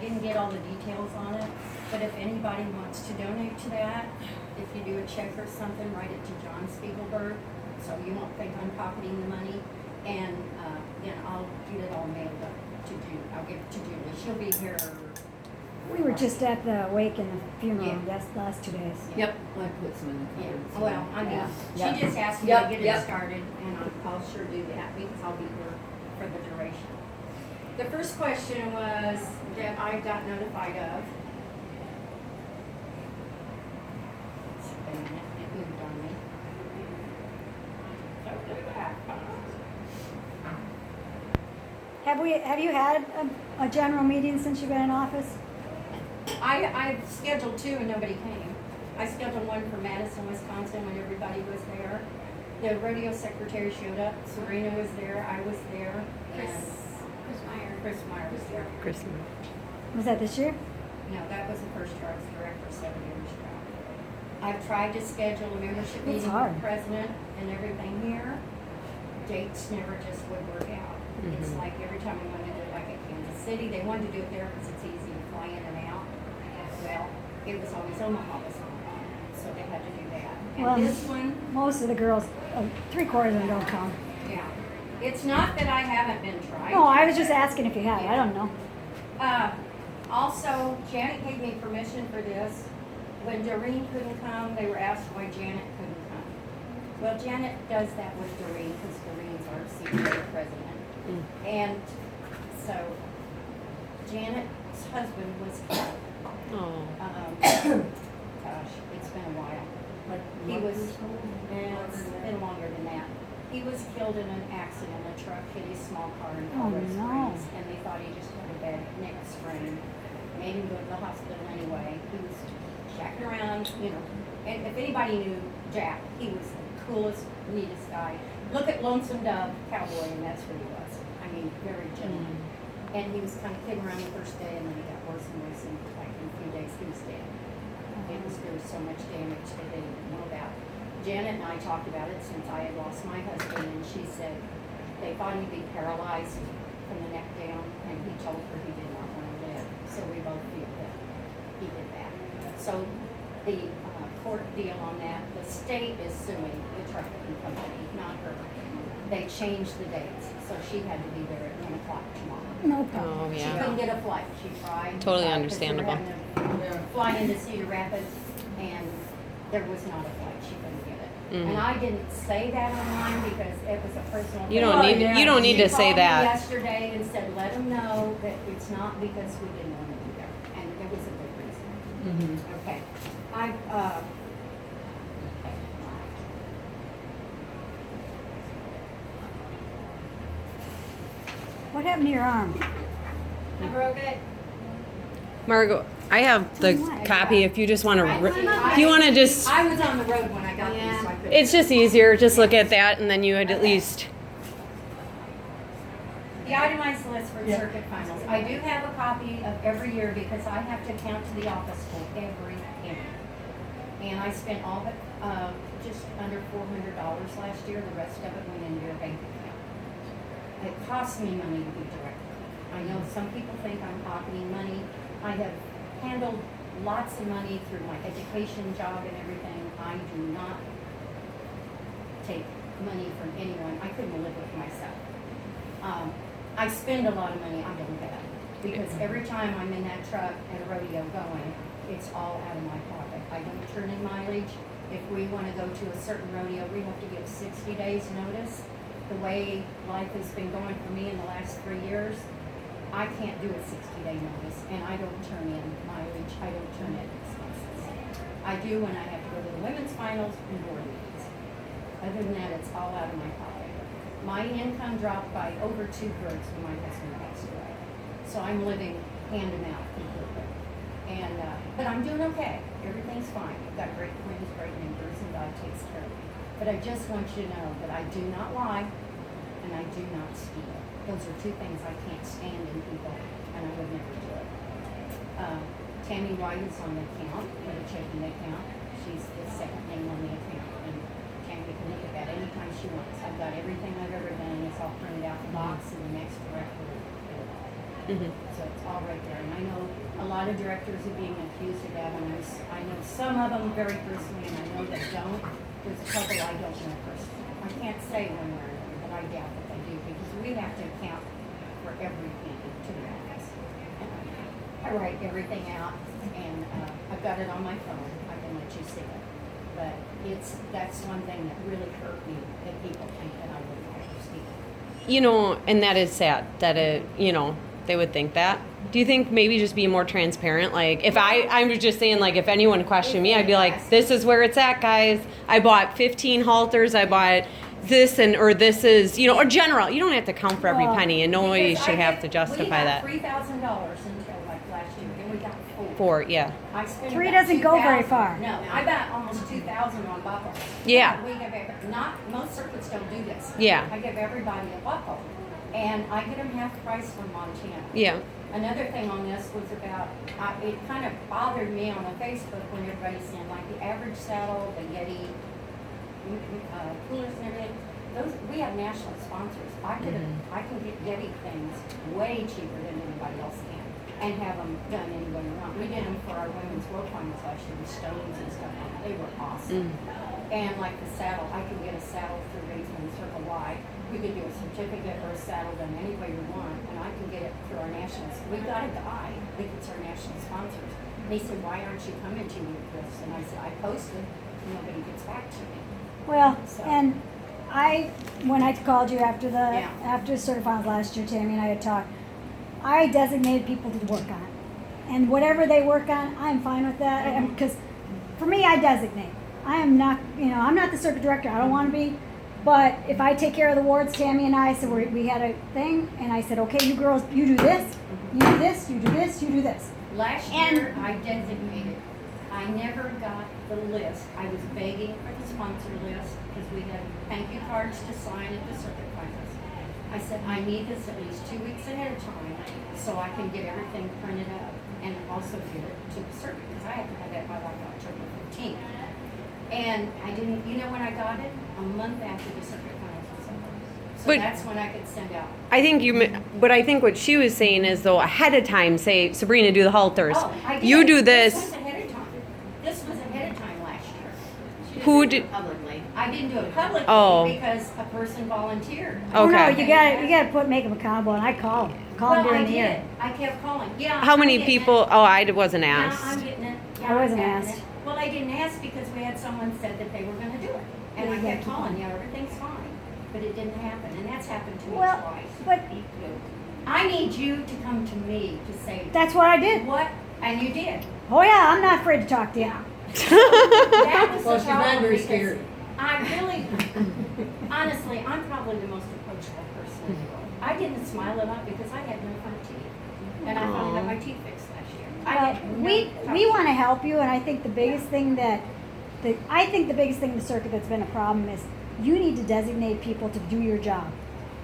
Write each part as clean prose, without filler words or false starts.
didn't get all the details on it, but if anybody wants to donate to that, if you do a check or something, write it to John Spiegelberg, so you won't think I'm pocketing the money, and then I'll get it all mailed up to Julie. I'll give it to Julie. She'll be here. We were just at the wake and the funeral, Yeah. that's the last 2 days. Yep, I put some in the Yeah, cards. well, I mean, Yeah. she just asked me Yep, to get yep. it started, and I'll sure do that, because I'll be here for the duration. The first question was that I got notified of. It's been a minute, it moved on me. Have you had a general meeting since you've been in office? I scheduled 2 and nobody came. I scheduled one for Madison, Wisconsin, when everybody was there. The rodeo secretary showed up, Serena was there, I was there, and Chris Meyer was there. Christmas. Was that this year? No, that was the first year I was director 7 years ago. I've tried to schedule a membership It's meeting with hard. the president and everything here. Dates never just would work out. It's like every time we wanted to do it, like at Kansas City, they wanted to do it there because it's easy to fly in and out. Well, it was always Omaha was going on, so they had to do that. And Well, this one, most of the girls, 3/4 of them don't come. yeah. It's not that I haven't been trying. No, I was just asking if you had, I don't know. Also, Janet gave me permission for this. When Doreen couldn't come, they were asked why Janet couldn't come. Well, Janet does that with Doreen because Doreen's our CPA president. And so Janet's husband was killed. Oh. Gosh, it's been a while. But he was, it's been longer than that. He was killed in an accident. A truck hit his small car in Oh, Colorado no. Springs, and they thought he just had a bad neck sprain. Made him go to the hospital anyway. He was jacking around, you know. And if anybody knew Jack, he was the coolest, neatest guy. Look at Lonesome Dove Cowboy, and that's what he was. I mean, very gentleman. And he was kind of kidding around the first day, and then he got worse and worse, and like in a few days he was dead. There was so much damage that they didn't know about. Janet and I talked about it since I had lost my husband, and she said they thought he'd be paralyzed from the neck down, and he told her he did not want to live. So we both feel that he did that. So the court deal on that, the state is suing the trucking company, not her. They changed the dates, so she had to be there at 1 o'clock tomorrow. No problem. Oh, She yeah. couldn't get a flight. She tried. Totally because understandable. they were having to fly into Cedar Rapids, and there was not a flight. She couldn't get it. And I didn't say that online because it was a personal. You thing. don't need yeah. you don't need She to say called me that. yesterday and said, let them know that it's not because we didn't want to be there, and there was a good reason. Okay. What happened to your arm? I broke it. Margot, I have the my copy if you just want to I- if you want to just I was on the road when I got these, so I couldn't. it's just easier just look at that and then you would at least The itemized list for circuit finals. I do have a copy of every year because I have to count to the office for every penny. And I spent all but, just under $400 last year. The rest of it went into your bank account. It costs me money to be director. I know some people think I'm pocketing money. I have handled lots of money through my education job and everything. I do not take money from anyone. I couldn't live with myself. I spend a lot of money I don't have because every time I'm in that truck at a rodeo going, it's all out of my pocket. I don't turn in mileage. If we want to go to a certain rodeo, we have to give 60 days notice. The way life has been going for me in the last 3 years, I can't do a 60-day notice, and I don't turn in mileage. I don't turn in expenses. I do when I have to go to the women's finals and board meetings. Other than that, it's all out of my pocket. My income dropped by over 2/3 when my husband passed away. So I'm living hand to mouth completely. And, but I'm doing okay. Everything's fine. I've got great friends, great neighbors, and God takes care of me. But I just want you to know that I do not lie and I do not steal. Those are 2 things I can't stand in people, and I would never do it. Tammy White is on the account, with a checking account. She's the second name on the account, and Tammy can look at that anytime she wants. I've got everything I've ever done. It's all printed out in the box, and the next director will do it all. So it's all right there. And I know lot of directors are being accused of that, and I know some of them very personally, and I know they don't. There's a couple I don't know personally. I can't say one way or another, but I doubt that they do, because we have to account for everything to the office. And I write everything out, and I've got it on my phone. I can let you see it. But that's one thing that really hurt me, that people think that I wouldn't hire people. You know, and that is sad that they would think that. Do you think maybe just be more transparent? Like, if I'm just saying, like, if anyone questioned me, I'd be like, this is where it's at, guys. I bought 15 halters. I bought this or this is, or general. You don't have to count for every penny, and nobody should have to justify that. We got $3,000 until like last year, and we got Four, yeah. I spent Three about doesn't go very 2,000. far. No, I got almost 2,000 on buckles. Yeah. We give not most circuits don't do this. Yeah. I give everybody a buckle, and I get them half price from Montana. Yeah. Another thing on this was about, it kind of bothered me on the Facebook when everybody's saying, like, the average saddle, the Yeti, coolers and everything, we have national sponsors. I can get Yeti things way cheaper than anybody else can, and have them done any way you want. We did them for our women's world finals last year with stones and stuff on it. They were awesome. And like the saddle, I can get a saddle through Raisman Circle Y. We could do a certificate or a saddle done any way you want, and I can get it through our nationals. We've got a guy, I think it's our national sponsors. And he said, why aren't you coming to me with this? And I said, I posted, and nobody gets back to me. Well, So- and when I called you after Yeah. after certified last year, Tammy and I had talked, I designated people to work on it. And whatever they work on, I'm fine with that, because for me, I designate. I am not, I'm not the circuit director. I don't want to be. But if I take care of the wards, Tammy and I, so we had a thing, and I said, okay, you girls, you do this, you do this, you do this, you do this. Last year, I designated. I never got the list. I was begging for the sponsor list because we had thank you cards to sign at the circuit finals. I said, I need this at least 2 weeks ahead of time so I can get everything printed up and also get it to the circuit, because I have to have that by like October 15th. And I didn't, when I got it? A month after the circuit finals was over. So But- that's when I could send out. But I think what she was saying is, though, ahead of time, say, Sabrina, do the halters. Oh, I did. You do This this. was ahead of time. This was ahead of time last year. Who did? Publicly. I didn't do it publicly Oh. because a person volunteered. Oh no, Okay. you gotta make them accountable, and I call them during the year. I kept calling. Yeah. How I'm many getting people? it. Oh, I wasn't Yeah, asked. I'm getting it. I wasn't I'm getting asked. it. Well, I didn't ask because we had someone said that they were going to do it, and Yeah, I you kept gotta keep calling. Yeah, everything's fine, but it didn't happen, and that's happened to me Well, twice. but I need you to come to me to say that's what I did. what, and you did. Oh yeah, I'm not afraid to talk to you. That was Well, the she's not problem very because scared. I really, honestly, I'm probably the most approachable person in the world. I didn't smile it up because I had no front teeth, and I finally got my teeth fixed last year. I had no We front want to help you, and I think the biggest thing the circuit that's been a problem is you need to designate people to do your job.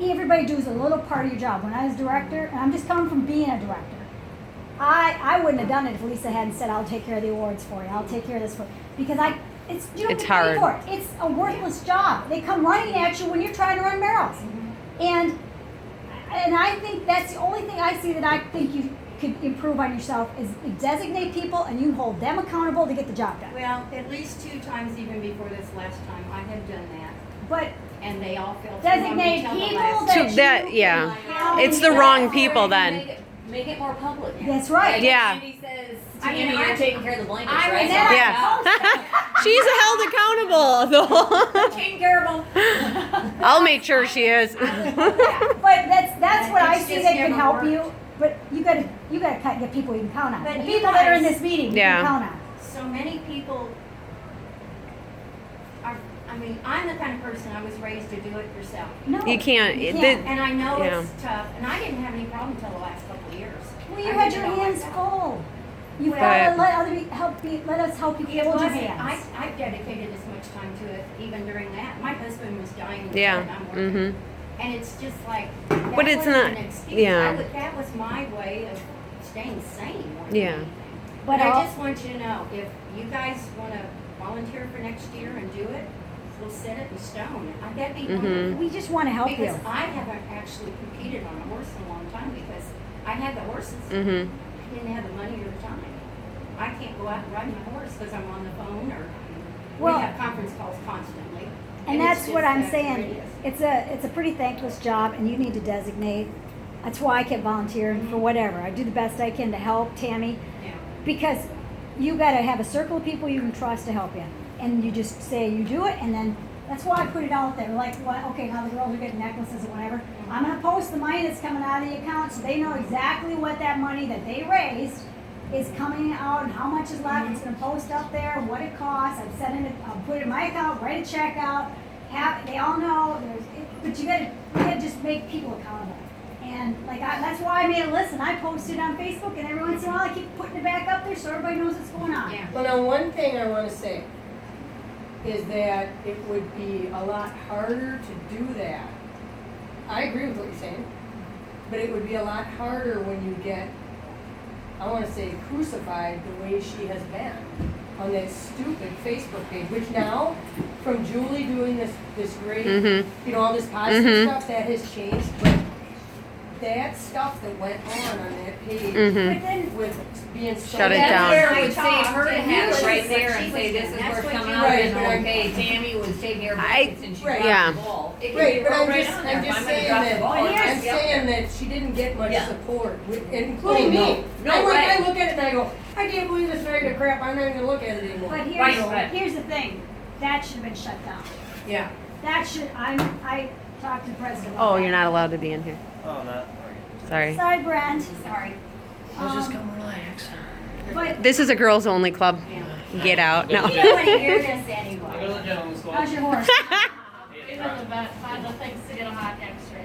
Everybody does a little part of your job. When I was director, and I'm just coming from being a director, I wouldn't have done it if Lisa hadn't said, I'll take care of the awards for you, I'll take care of this for you. Because you don't It's get paid hard. for it. It's a worthless job. They come running at you when you're trying to run barrels. And I think that's the only thing I see that I think you could improve on yourself is designate people and you hold them accountable to get the job done. Well, at least 2 times even before this last time, I had done that, But and they all fell through on designate me till the people last. that That yeah, it's the wrong people then. Make it more public. That's right. Like Yeah. Andy says, I mean, Tammy, you're I- taking care of the blankets, I right? remember- Yeah. She's held accountable, though. Taking care of them. I'll make sure she is. But that's what I It's see just that can never help worked. you. But you gotta get people you can count on. But The you people that are in guys- this meeting you Yeah. can count on. So many people are, I'm the kind of person, I was raised to do it yourself. No, You can't. You The- can't. And I know Yeah. it's tough, and I didn't have any problem until the last couple of years. Well, you I had did your it all hands myself. full. You've Well, got to But- let us help you It hold your wasn't, hands. I've dedicated as much time to it, even during that. My husband was dying, Yeah. and I'm working. Mhm. And it's just like, that But it's wasn't not- an excuse. yeah. That was my way of staying sane more than Yeah. anything. But But I I'll- just want you to know, if you guys want to volunteer for next year and do it, we'll set it in stone. That'd be Mhm. wonderful. We just want to help Because you. I haven't actually competed on a horse in a long time because I had the horses. Mhm. I didn't have the money or the time. I can't go out and ride my horse because I'm on the phone or Well- we have conference calls constantly. And it's that's just what I'm that saying. serious. It's a pretty thankless job, and you need to designate. That's why I kept volunteering for whatever. I do the best I can to help Tammy, Yeah. because you got to have a circle of people you can trust to help you, and you just say you do it, and then that's why I put it out there. Like, what? Okay, now the girls are getting necklaces or whatever. I'm gonna post the money that's coming out of the account, so they know exactly what that money that they raised is coming out and how much is left. It's gonna post up there what it costs. I'll put it in my account, write a check out. They all know. But you gotta just make people accountable. And like that's why I made a list and I posted on Facebook, and every once in a while I keep putting it back up there so everybody knows what's going on. Yeah. Well, now, one thing I want to say is that it would be a lot harder to do that. I agree with what you're saying, but it would be a lot harder when you get, I want to say, crucified the way she has been on that stupid Facebook page, which now, from Julie doing this great, Mm-hmm. you know, all this positive stuff, that has changed, but that stuff that went on that page Mhm. But then with being so Shut it That's down. where it I would save talked her to and have you it right was there what and she say, was this is doing. where That's it's what coming you out of, Right, and but I'm- okay, Tammy was taking care of I- buckets and she Right. dropped Yeah. the ball. It could Right, be but wrote I'm right just, on there. I'm If just I'm gonna saying drop the that, ball, I'm it's gonna be up saying there. that she didn't get much Yeah. support, including Oh, me. no. I No, went, right. I look at it and I go, I can't believe this bag of crap, I'm not even gonna look at it anymore. But Right. here's the thing. That should have been shut down. Yeah. That should I talked to the president. about Oh, that. you're not allowed to be in here. Oh, not. Sorry. Sorry, Brent. Sorry. Um, relax. but This is a girls only club. Yeah. Get out. No. You don't want to hear this Go to anyway. the gentleman's club. how's your horse? Even the vet, find the things to get a hot X-ray.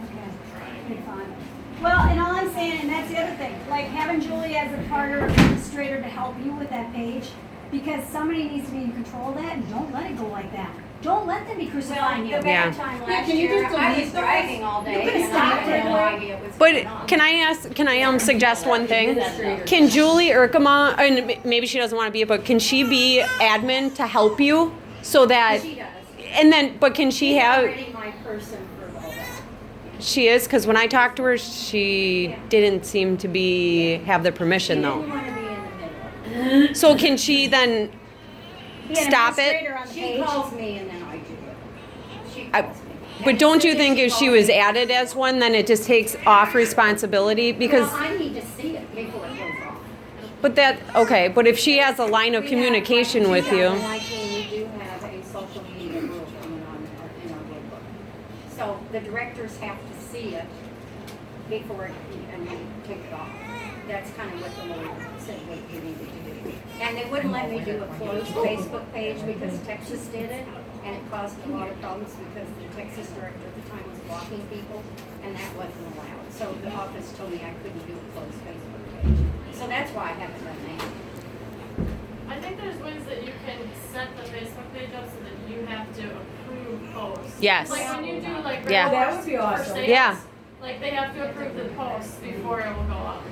Okay. Good fun. Well, and all I'm saying, and that's the other thing, like having Julie as a partner administrator to help you with that page, because somebody needs to be in control of that, and don't let it go like that. Don't let them be Well, crucifying you. the Yeah. bad time Yeah, last can you year, just I delete was those? driving all day You could've and I stopped had it. no idea what's But going on. can I suggest one thing? Administrator. Can Julie Erkema, and maybe she doesn't want to be it, but can she be admin to help you so that, She does. and then, but can she She's have, already my person for all that. she is, because when I talked to her, she didn't seem to have the permission She though. didn't want to be in the middle. So can she then Be an stop it? administrator on the She page. calls me and then I do it. She I- calls me. But And don't as you soon as think if she calls was me- added as one, then it just takes off responsibility? Because, Well, I need to see it before it goes off. but that, okay, but if she has a line of We communication have, like, with you. 2019, we do have a social media rule coming on in our rule book. So the directors have to see it before it, and you take it off. That's kind of what the lawyer said what you needed to do. And they wouldn't let me do a closed Facebook page because Texas did it, and it caused a lot of problems because the Texas director at the time was blocking people, and that wasn't allowed. So the office told me I couldn't do a closed Facebook page. So that's why I haven't done that. I think there's ways that you can set the Facebook page up so that you have to approve posts. Yes. Like when you do like Yeah. That would be for awesome. sales, Yeah. like they have to approve the post before it will go up.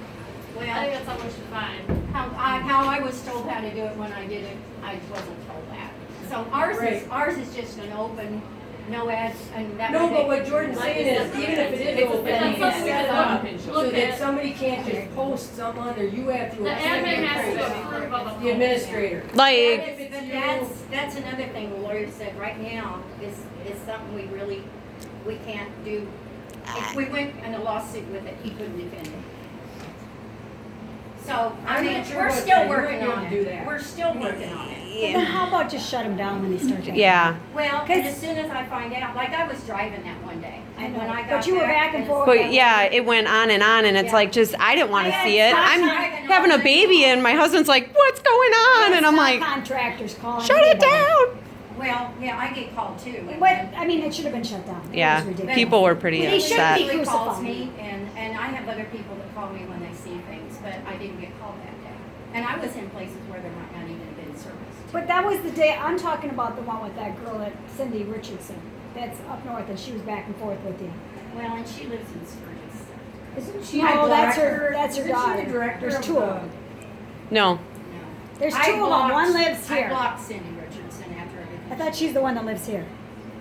I think Well, that's how we should find. how I was told how to do it when I did it, I wasn't told that. So ours is just an open, no ads, and that. No, way but they- what Jordan's saying is, even if it is open, That's you can something set it to up so look that at. somebody can't just post something on there, you have to The approve admin has to it. approve of a post. The administrator. Like, That's another thing the lawyer said right now is something we can't do. If we went in a lawsuit with it, he couldn't defend it. So, I I'm mean, not sure we're what still you might working be able on to do it. that. We're still working on it. Well, then how about just shut them down when they start getting? yeah. Well, 'Cause- and as soon as I find out, like I was driving that one day, and when I got But you were back and forth. But yeah, it went on, and it's Yeah. like just, I didn't want to I see it. stopped I'm driving all having a night baby, long. and my husband's like, what's going on? And I'm like, Contractors calling. shut it anybody. down. Well, yeah, I get called too. and But, then- I mean, it should have been shut down. It Yeah, was ridiculous. people were pretty Well, they shouldn't upset. be Julie calls crucifying me, and I have other people that call me when they see things, but I didn't get called that day. And I was in places where there might not even have been service. But that was the day, I'm talking about the one with that girl, that Cindy Richardson, that's up north, and she was back and forth with you. Well, and she lives in Sturgis. Isn't she No, the that's director? her, that's her Isn't she daughter. the director There's of two the- of them. No. No. There's I two of them, blocked- one lives I here. blocked Cindy Richardson after I everything. thought she's the one that lives here,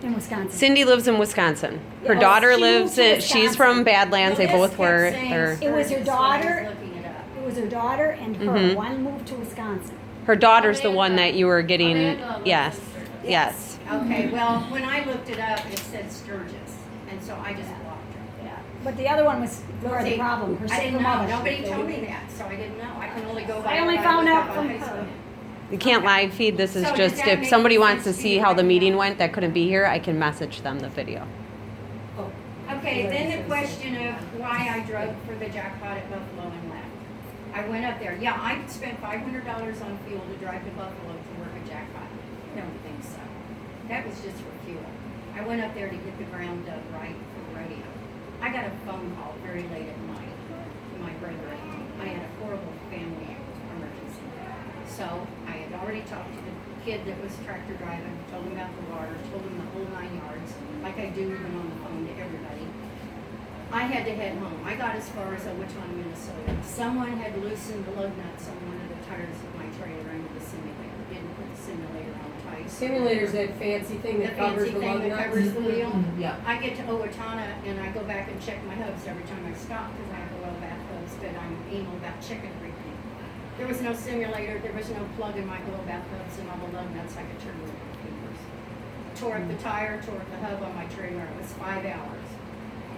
in Wisconsin. Cindy lives in Wisconsin. Her Yeah, daughter she lives moved to in, she's from Wisconsin. Badlands. They The list both were kept saying there. It was her Sturgis when I was daughter. looking it up. It was her daughter and her. Mhm. One moved to Wisconsin. Her daughter's the one that you were getting. Amanda was Yes. sister. Yes. Okay, well, when I looked it up, it said Sturgis, and so I just blocked her. Yeah. But the other one was more the See, problem. Her I single didn't know, mother. nobody told me that, so I didn't know, I can only go by. I only what found looked out up on from Facebook. her. You can't live feed. This is So does just that if make somebody any wants to sense to see you how the right meeting now? went that couldn't be here, I can message them the video. Okay, then the question of why I drove for the jackpot at Buffalo and left. I went up there, yeah, I spent $500 on fuel to drive to Buffalo to work a jackpot. I don't think so. That was just for fuel. I went up there to get the ground dug right for the rodeo. I got a phone call very late at night to my brother at home. I had a horrible family emergency. So I had already talked to the kid that was tractor driving, told him about the water, told him the whole 9 yards, like I do even on the phone to everybody. I had to head home. I got as far as Owatonna, Minnesota. Someone had loosened the lug nuts on one of the tires of my trailer under the simulator. Didn't put the simulator on tight. Simulator's that fancy thing The that covers fancy the thing lug that nuts. covers the wheel. Yeah. I get to Owatonna and I go back and check my hubs every time I stop because I have oil bath hubs, but I'm anal about checking everything. There was no simulator, there was no plug in my oil bath hubs and all the lug nuts I could turn with my fingers. Tore up the tire, tore up the hub on my trailer. It was 5 hours.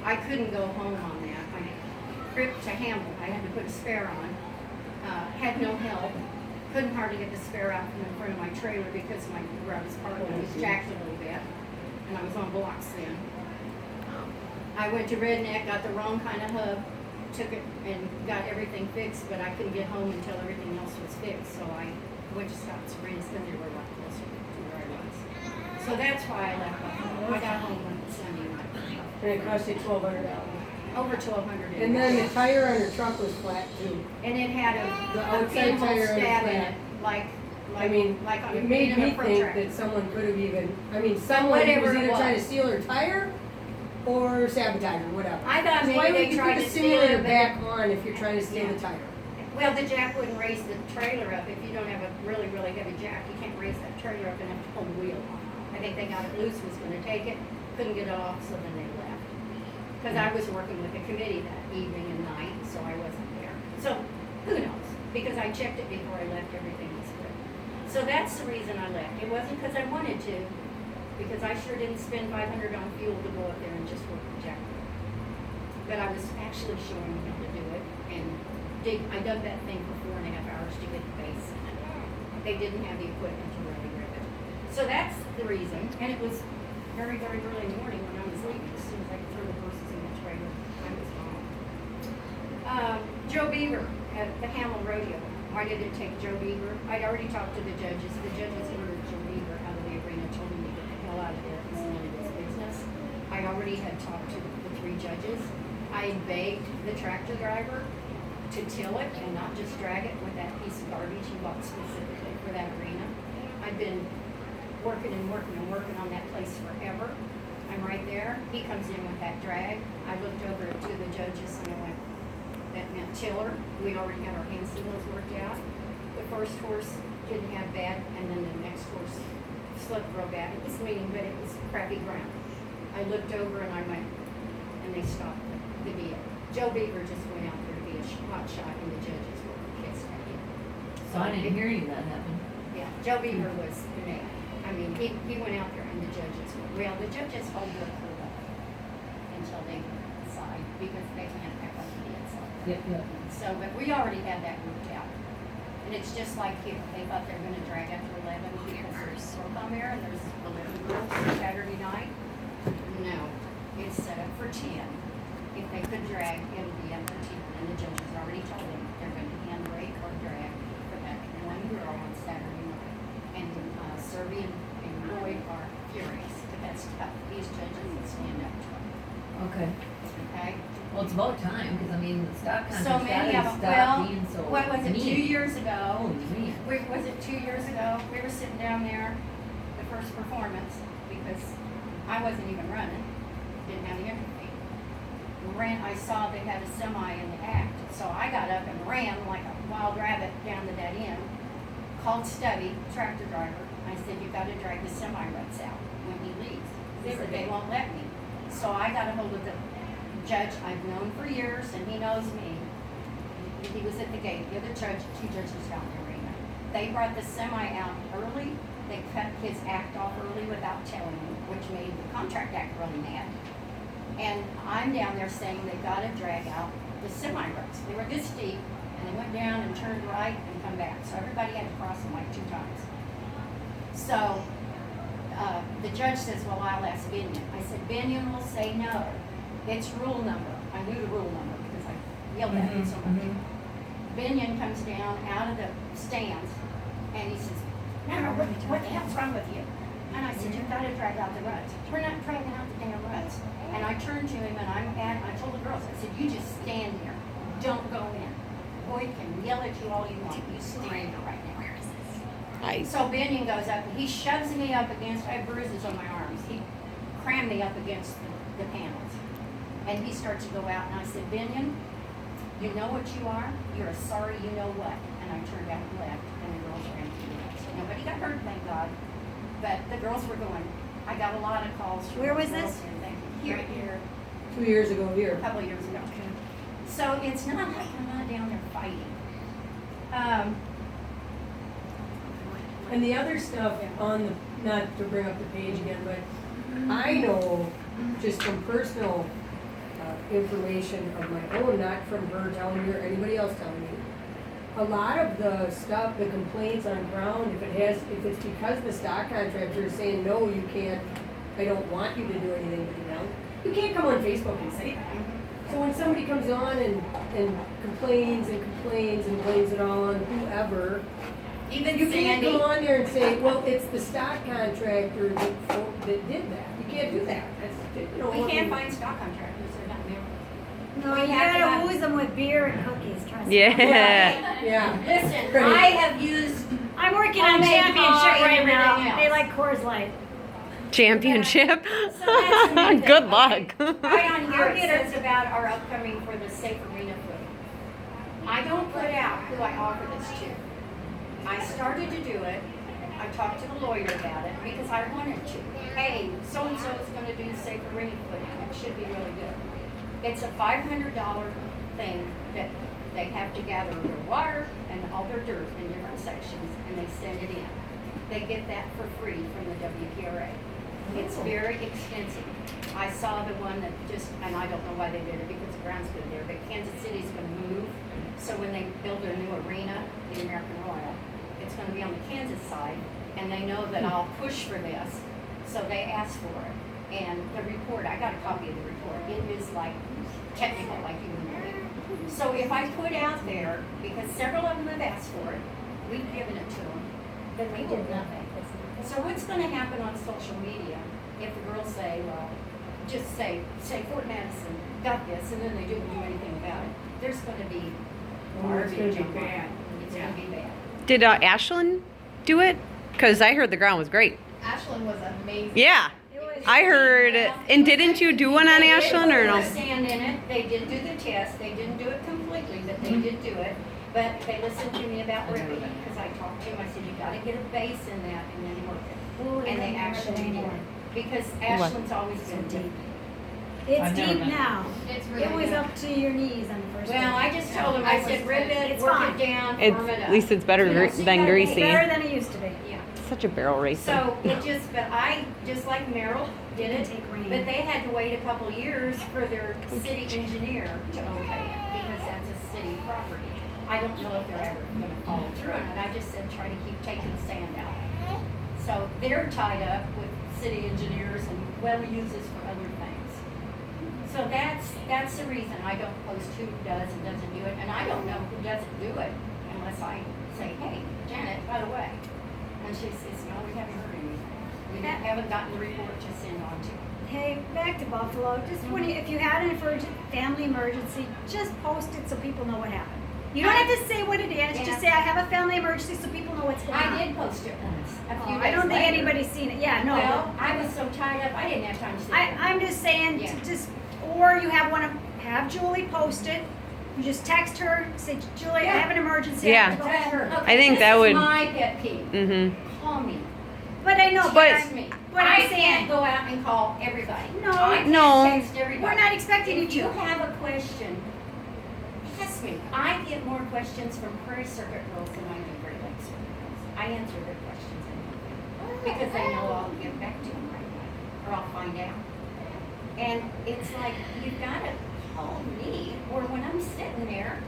I couldn't go home on that. I tripped to Hamble. I had to put a spare on. Had no help. Couldn't hardly get the spare out from in front of my trailer because where I was parked was jacked a little bit, and I was on blocks then. I went to Redneck, got the wrong kind of hub, took it and got everything fixed, but I couldn't get home until everything else was fixed. So I went to Scott Springs, then they were a lot closer to where I was. So that's why I left Buffalo. I got home on Sunday night. And it cost you $1,200. Over 1,200. And then the tire on your truck was flat too. And it had The a outside pinhole tire on the stab in flat. it, like I mean, like on a it made me think protractor. that someone could have even, someone Whatever was it either trying to was. steal her tire or sabotage her, whatever. I thought maybe Why would they you tried put the to steal simulator it, but back on if you're trying to steal the Yeah. tire? Well, the jack wouldn't raise the trailer up. If you don't have a really, really heavy jack, you can't raise that trailer up and have to pull the wheel. I think they got it loose, was gonna take it, couldn't get it off, so then they left. Because I was working with the committee that evening and night, so I wasn't there. So, who knows? Because I checked it before I left, everything was good. So that's the reason I left. It wasn't because I wanted to, because I sure didn't spend 500 on fuel to go up there and just work the jack. But I was actually showing him how to do it, and I dug that thing for 4.5 hours to get the base in it. They didn't have the equipment to really rip it. So that's the reason, and it was very, very early in the morning when I was leaving. As soon as I could throw the horses in the trailer, I was gone. Joe Beaver at the Hamel Rodeo. Why did it take Joe Beaver? I'd already talked to the judges. The judges ordered Joe Beaver out of the arena, told him to get the hell out of there. It was none of his business. I already had talked to the 3 judges. I had begged the tractor driver to till it and not just drag it with that piece of garbage he bought specifically for that arena. I've been working and working and working on that place forever. I'm right there. He comes in with that drag. I looked over to the judges and I went, that meant tiller. We already had our hand signals worked out. The first horse didn't have bad, and then the next horse slipped real bad. It was leaning, but it was crappy ground. I looked over and I went, and they stopped the deal. Joe Beaver just went out there to be a hot shot, and the judges were pissed at him. So I didn't hear any of that happen. Yeah, Joe Beaver was mad. I mean, he went out there and the judges were, well, the judges hold their cool up until they decide because they can't pick up the inside. Yep. So, but we already had that worked out. And it's just like here, they thought they were gonna drag after 11 because there's smoke on there and there's 11 girls Saturday night. No, it's set up for 10. If they could drag, it'll be up for 10. And the judges already told them they're gonna hand brake or drag for that one girl on Saturday night. And Serby and Roy are furious, but that's tough. These judges will stand up to them, Okay. okay? Well, it's about time, because the stock So contest many of them, stopped well, being so what was it, 2 mean. years ago? Holy man. Was it 2 years ago? We were sitting down there, the first performance, because I wasn't even running, didn't have the empathy. I saw they had a semi in the act, so I got up and ran like a wild rabbit down to that end, called Stubby, tractor driver. I said, you gotta drag the semi ruts out when he leaves. He said, they won't let me. So I got a hold of the judge I've known for years, and he knows me. he was at the gate, the other judge, two judges down in the arena. They brought the semi out early, they cut his act off early without telling him, which made the contract act really mad. And I'm down there saying they gotta drag out the semi roads. They were this deep, and they went down and turned right and come back. So everybody had to cross them like 2 times. So, the judge says, well, I'll ask Binion. I said, Binion will say no. It's rule number. I knew the rule number because I yelled at him so much. Binion comes down out of the stands, and he says, Mama, what the hell's wrong with you? And I said, you've got to drag out the ruts. We're not dragging out the damn ruts. And I turned to him and I told the girls, I said, you just stand here. Don't go in. Boyd can yell at you all you want. You stand here right now. So Binion goes up and he shoves me up against, I have bruises on my arms. He crammed me up against the panels. And he starts to go out and I said, Binion, you know what you are? You're a sorry you know what. And I turned out and left and the girls ran through the rest. Nobody got hurt, thank God. But the girls were going. I got a lot of calls. From Where was girls this? and they- Here. 2 years ago here. A couple of years ago. So it's not like I'm not down there fighting. And the other stuff on the, not to bring up the page again, but I know just from personal information of my own, not from her telling me or anybody else telling me, a lot of the stuff, the complaints on ground, if it's because the stock contractor is saying, no, you can't, I don't want you to do anything with the ground, you can't come on Facebook and say that. So when somebody comes on and complains and complains and blames it all on whoever, Even you can't Sandy. go on there and say, well, it's the stock contractor that did that. You can't do that. That's, you know, We can't find stock contractors, they're not there. No, We you have to gotta have- lose them with beer and cookies, trust me. Yeah. Yeah. Listen, Right. I have used, I'm working on Homemade championship pie and right everything now. else. They like Coors Light. Championship. so that's the main thing. Good luck. Right on here I'll it get it. says about our upcoming for the Safe Arena food. I don't put out who I offer this to. I started to do it. I talked to the lawyer about it because I wanted to. Hey, so-and-so is gonna do Safe Arena food. It should be really good. It's a $500 thing that they have to gather their water and all their dirt in different sections and they send it in. They get that for free from the WPRA. It's very expensive. I saw the one that just, and I don't know why they did it because the ground's good there, but Kansas City's gonna move. So when they build their new arena, the American Royal, it's gonna be on the Kansas side, and they know that I'll push for this, so they asked for it. And the report, I got a copy of the report, it is like technical, like you would know. So if I put out there, because several of them have asked for it, we've given it to them, then they did nothing. So what's gonna happen on social media if the girls say, well, just say Fort Madison got this, and then they didn't do anything about it, there's gonna be It's gonna be garbage. bad. It's gonna be bad. Did Ashlyn do it? Because I heard the ground was great. Ashland was amazing. Yeah. It was, I heard. And didn't you do one on They did Ashland or put no? a stand in it, they did do the test, they didn't do it completely, but they did do it. But they listened to me about ripping it, because I talked to them, I said, you gotta get a base in that and then work it. Ooh, And they don't work it actually did. anymore. Because Ashland's always been deep. It's I've never deep been. now. It's really It was good. up to your knees on the first Well, one. I just told them, I said, rip it, It's work fine. it down, It's, firm it up. at least it's better You know, so you than gotta be It's greasy. better than it used to be. Yeah. Such a barrel racer. So it just, but I, just like Merrill did Didn't it, take rain. but they had to wait a couple years for their city engineer to okay it, because that's a city property. I don't know if they're ever gonna follow through on it, I just said try to keep taking sand out. So they're tied up with city engineers and, well, we use this for other things. So that's the reason I don't post who does and doesn't do it, and I don't know who doesn't do it unless I say, hey, Janet, by the way. And she says, no, we haven't heard anything. We haven't gotten the report to send on to. Hey, back to Buffalo. Just when you, if you had an family emergency, just post it so people know what happened. You don't have to say what it is. Yeah. Just say I have a family emergency so people know what's going on. I did post it once, a few Oh, days I don't think later. anybody's seen it. Yeah, no. Well, I was so tied up, I didn't have time to see it. I'm just saying, Yeah. to just, or you have have Julie post it. You just text her, say, Julie, I Yeah. have an emergency. Yeah. I have to go Tell her, home." okay, I think that this would- is my pet peeve. Mm-hmm. Call me. But I know, But- Text me. What I I'm can't saying- go out and call everybody. No. I can't No. text everybody. we're not expecting you If you to. have a question, ask trust me, I get more questions from Prairie Circuit girls than I do Great Lakes Circuit girls. I answer their questions anyway, because they know I'll get back to them right away, or I'll find out. And it's like, you've gotta call me, or when I'm sitting there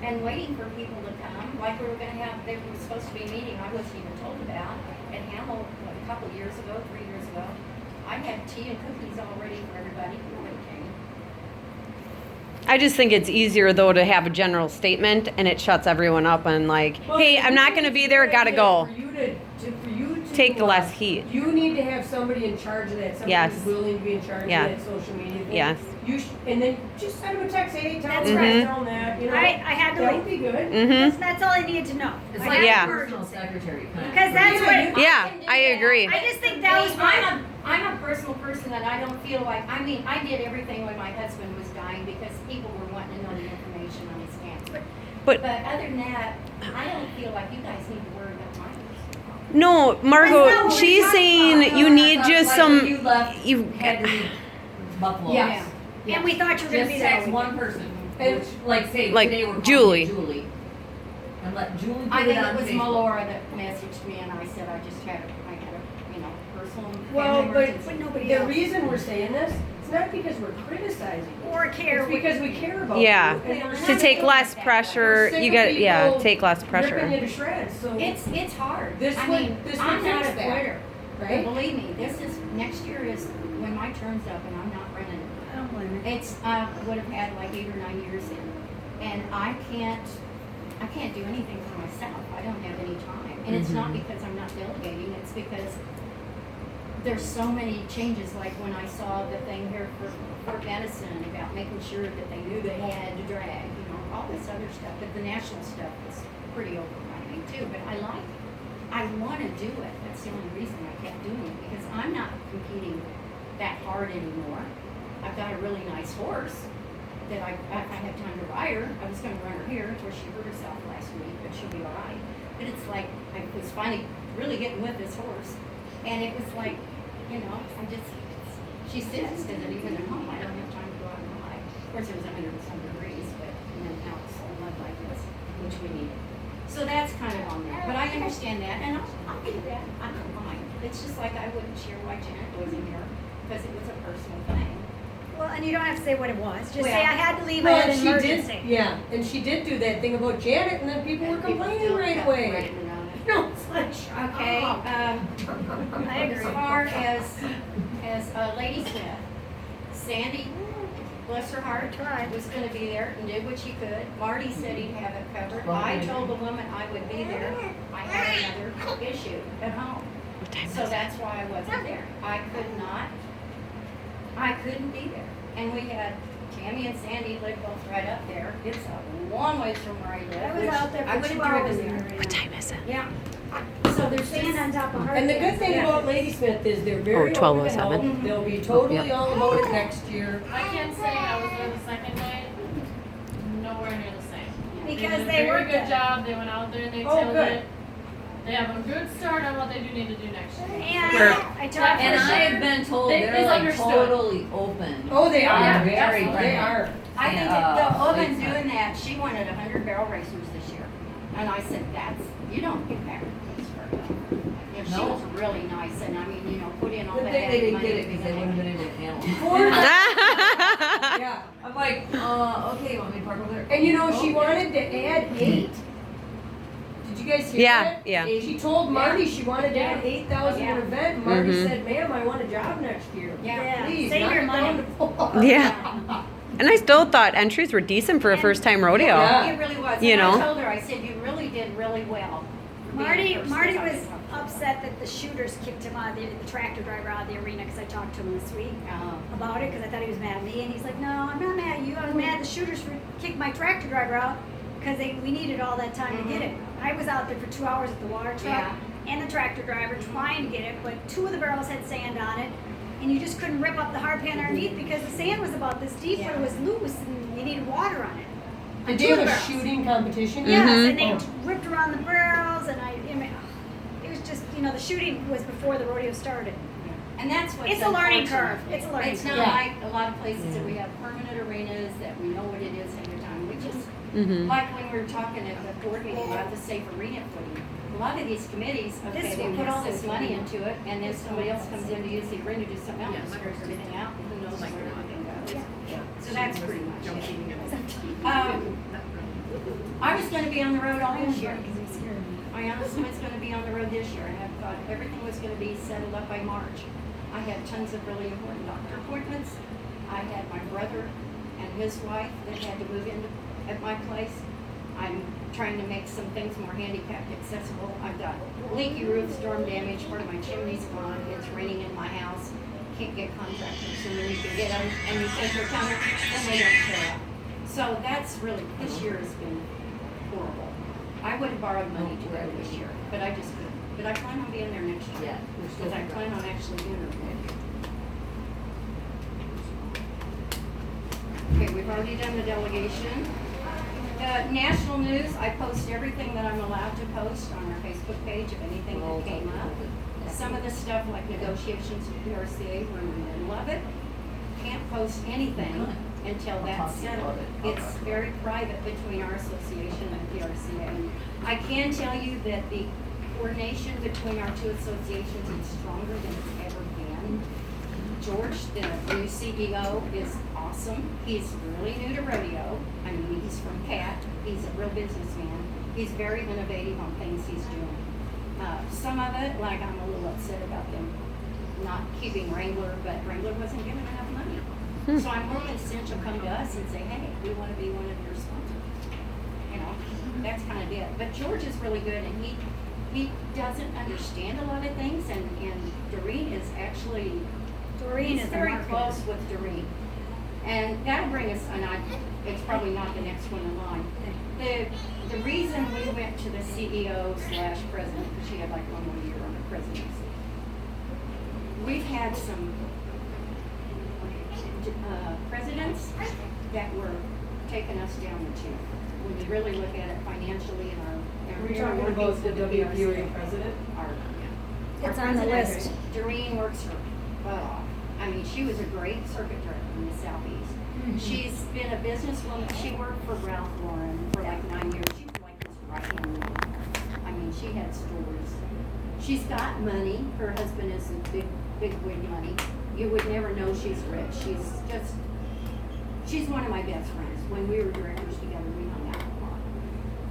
and waiting for people to come, like we were gonna have, they were supposed to be meeting, I wasn't even told about, at Hamel, what, a couple years ago, 3 years ago. I had tea and cookies all ready for everybody, nobody came. I just think it's easier though to have a general statement and it shuts everyone up and like, hey, I'm not going to be there, gotta go. For you to Take the less heat. You need to have somebody in charge of that. Somebody Yes. who's willing to be in charge Yeah. of that social media thing. Yes. And then just send them a text. Hey, tell That's them right. this, tell them that. You know, I had to that leave. would be good. Mm-hmm. That's all I needed to know. It's I like had Yeah. an a personal emergency. secretary kind of. Because that's what, Yeah, can do I that. agree. I just think that was my, I'm a personal person that I don't feel like, I mean, I did everything when my husband was dying because people were wanting to know the information on his cancer. But But other than that, I don't feel like you guys need to worry about my personal. no, That's not Margot, what she's we're saying talking you No, need that's just like some. when you left, You had to leave Buffalo. Yes. and we thought you were going Just to be there. text all one weekend. person, And- which, like say Like today we're calling Julie. Julie. And let Julie put I it think on it was Facebook. Melora that messaged me and I said I just had a, personal Well, family but emergency. nobody the else. reason we're saying this, it's not because we're criticizing you. Or care. It's because we care about Yeah. you. And we're to sick take of- less we're pressure, sick you of got yeah, people take less ripping pressure. you to shreds. So It's hard. This I would- mean, this I'm would not fix a that, quitter. But right? believe me, next year is when my term's up and I'm not running. I don't blame you. It's, would have had like 8 or 9 years in. And I can't do anything for myself. I don't have any time. And it's not because I'm not delegating, it's because there's so many changes, like when I saw the thing here for Madison about making sure that they knew they had to drag, all this other stuff. But the national stuff is pretty overwhelming too, but I like it. I want to do it. That's the only reason I kept doing it, because I'm not competing that hard anymore. I've got a really nice horse that if I had time to ride her, I was going to run her here where she hurt herself last week, but she'll be all right. But it's like, I was finally really getting with this horse. And it was like, she sits because even at home, I don't have time to go out and ride. Of course, it was 100 and some degrees, but now it's so mud like this, which we need. So that's kind of on there. But I understand that, and I'll do that. I don't mind. It's just like I wouldn't share why Janet wasn't here, because it was a personal thing. Well, and you don't have to say what it was. Just Well, say I had to leave. Well, I had and an she emergency. did, yeah, and she did do that thing about Janet, and then people were And people complaining still right kept away. writing around it. No, it's like, Okay, I agree. as far as Lady Smith, Sandy, bless her heart, was gonna be there and did what she could. Marty said he'd have it covered. I told the woman I would be there. I had another issue at home. So that's why I wasn't there. I couldn't be there. And we had Tammy and Sandy lived both right up there. It's a long ways from where I live. I was which out there I for would 2 have hours. driven there. What time is it? Yeah. So there's Stand on top of her. and the good thing about Lady Smith is they're very Oh, open to help. 12:07. They'll be totally all about it next year. I can't say I was there the second night, nowhere near the same. Because did a they very worked good it. job, they went out there and they Oh, tilled good. it. They have a good start on what they do need to do next year. And Perfect. I talked And to I her. have been told They- they're they like understood. totally open. Oh, they are. Yeah, Very absolutely. They are. I think And, that the woman Lady Smith. doing that, she wanted 100 barrel racers this year. And I said, you don't get that. She No. was really nice, and I mean, put in all Good that thing they didn't money get at it the because they wouldn't have beginning. been able to handle it. Yeah. I'm like, okay, you want me to park over there? And she Okay. wanted to add 8. Did you guys hear Yeah, that? yeah. She told Marty she wanted to add 8,000 Yeah. an event. And Marty Mhm. said, "Ma'am, I want a job next year. Yeah. Please, Save knock your it money." down to 4." Yeah. And I still thought entries were decent for a first time rodeo. Yeah. It really was. You And know? I told her, I said, you really did really well. for being Marty, the first Marty time was I talked to her. upset that the shooters kicked him out of the tractor driver out of the arena because I talked to him this week about it because I thought he was mad at me, and he's like, "No, I'm not mad at you. I was mad at the shooters kicked my tractor driver out because we needed all that time to get it. I was out there for 2 hours at the water truck Yeah. and the tractor driver trying to get it, but 2 of the barrels had sand on it, and you just couldn't rip up the hard pan underneath because the sand was about this deep, but it was loose and you needed water on it. Did Two they of have the a barrels. shooting competition? Yes, Mhm. and they ripped around the barrels, and it was just, the shooting was before the rodeo started. And that's what's It's a learning unfortunate. curve. It's a learning It's curve. not Yeah. like a lot of places that we have permanent arenas, that we know what it is every time. We just, Mhm. Like when we were talking at the board meeting about the safe arena footing, a lot of these committees, okay, they put all this money into it, and then somebody else comes in to use the arena to do something else, and screws everything out, and who knows where everything goes. So that's pretty much it. I was gonna be on the road all this year. I honestly was gonna be on the road this year, and I thought everything was gonna be settled up by March. I had tons of really important doctor appointments. I had my brother and his wife that had to move in at my place. I'm trying to make some things more handicapped accessible. I've got leaky roof, storm damage, part of my chimney's gone, it's raining in my house. Can't get contractors, and when you can get them, and you think they're coming, then they don't show up. So that's really, this year has been horrible. I would have borrowed money to go this year, but I just couldn't. But I plan on being there next year. Yeah, we're still. Because I plan on actually doing it next year. Okay, we've already done the delegation. National news, I post everything that I'm allowed to post on our Facebook page of anything that came up. Some of the stuff like negotiations with PRCA, we're in the middle of it. Can't post anything until that's settled. It's very private between our association and PRCA. I can tell you that the coordination between our two associations is stronger than it's ever been. George, the new CEO, is awesome. He's really new to rodeo. I mean, he's from CAT. He's a real businessman. He's very innovative on things he's doing. Some of it, like I'm a little upset about them not keeping Wrangler, but Wrangler wasn't given enough money. So I'm hoping Essential come to us and say, hey, we want to be one of your sponsors. You know, that's kind of it. But George is really good, and he doesn't understand a lot of things, and Doreen is actually, Doreen he's is the very marketer. close with Doreen. And that'll bring us, and it's probably not the next one in line. The reason we went to the CEO/president, because she had like one more year on the presidency, we've had some presidents that were taking us down the tube. When you really look at it financially in our. Are we talking about the WPOA president? It's on the list. Doreen works her butt off. I mean, she was a great circuit director in the Southeast. She's been a businesswoman. She worked for Ralph Lauren for like 9 years. She was like his right-hand man. I mean, she had stories. She's got money. Her husband is a big wig money. You would never know she's rich. She's one of my best friends. When we were directors together, we hung out a lot.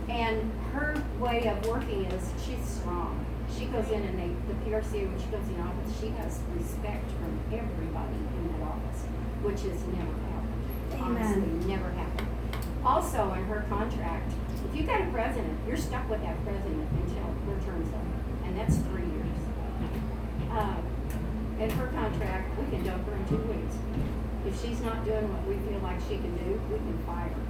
And her way of working is she's strong. She goes in and the PRCA, when she goes in office, she has respect from everybody in that office, which has never happened. Honestly, never happened. Also, in her contract, if you got a president, you're stuck with that president until their term's up, and that's 3 years. In her contract, we can dump her in 2 weeks. If she's not doing what we feel like she can do, we can fire her.